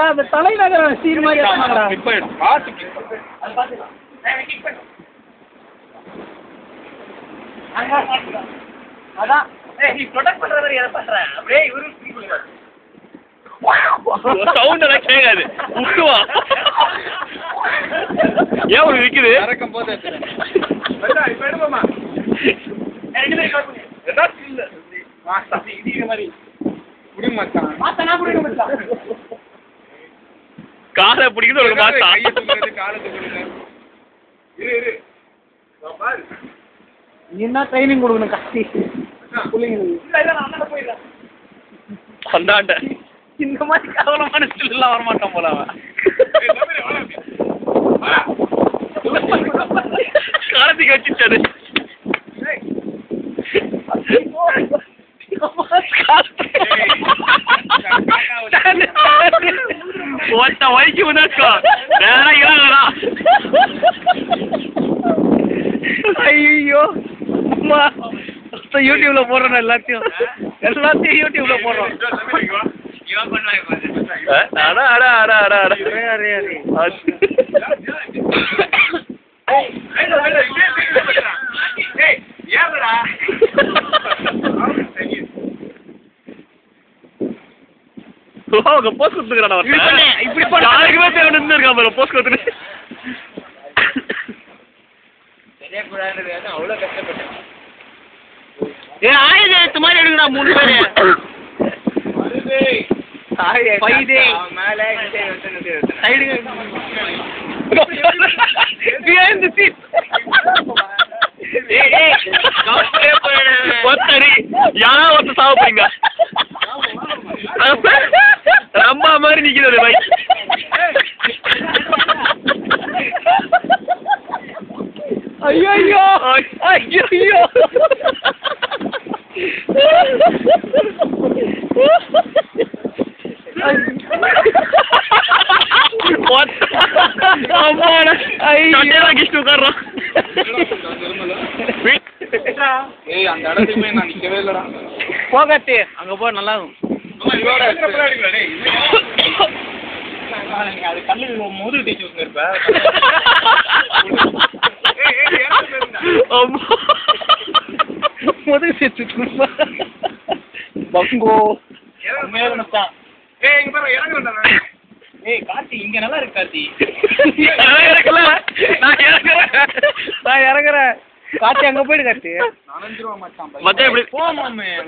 அந்த தலைநகர சீன் மாதிரி அதான் நீ ப்ரொடெக்ட் பண்ற மாதிரி எதை பண்ற அப்படியே இவரு சவுண்ட் எல்லாம் கேட்காது விட்டுவா ஏன் ஒரு விக்குது இறக்கும் போது காலை பிடிக்குது ஒரு மாசம் நீ என்ன ட்ரைனிங் கொடுக்கணும் கஷ்டி பிள்ளைங்களுக்கு கொண்டாண்ட இந்த மாதிரி கேவலமான ஸ்டில் எல்லாம் வரமாட்டான் போல அவன் காலத்துக்கு வச்சுட்டாரு ஒட்ட வயசு வந்தா வேற இறங்கடா ஐயோ அம்மா யூடியூப்ல போடுறோம் எல்லாத்தையும் யூடியூப்ல போடுறோம் அடா அடா அடா அடா அடா போஸ்ட் கொடுத்துக்கிறான் இப்படி யாருக்குமே தேவை இருக்கான் பாரு போஸ்ட் கொடுத்துட்டு அவ்வளவு கஷ்டப்பட்டேன் ஆயுத மாதிரி எடுக்கடா 3 பேரு சாப்பிடுங்க ரம்பா மாதிரி நிக்கிறது பை ஐயோ ஐயோ ஐயோ போகட்டு அங்க போ நல்லா அது கல்லு முதுகு தேய்ச்சி இருப்ப முதுகு சேர்த்து பங்கோ கார்த்தி இங்க நல்லா இருக்கு கார்த்தி நான் இறங்குறேன் கார்த்தி அங்க போயிடு கார்த்தி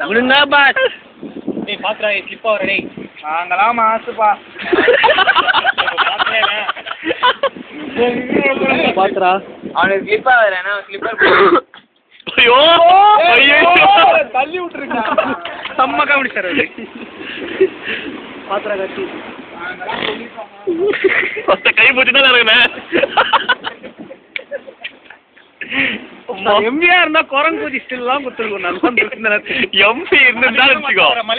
விடுங்க பாஸ் டேய் பாத்ரா ஸ்லிப் ஆவற டேய் அங்கலாம் மாசுப்பா பாத்ரா அவனுக்கு ஸ்லிப் ஆவறனா ஸ்லிப்பர் ஐயோ ஐயோ தள்ளி விட்டுருங்க செம்ம காமெடி சார் அது பாத்ரா கார்த்தி கை போட்டுதான் இறங்குனே எம்பியா இருந்தா குரங்கு ஸ்டில் எல்லாம் கொடுத்துருக்கோம் நான் எம்பி இருந்தா வச்சுக்கோ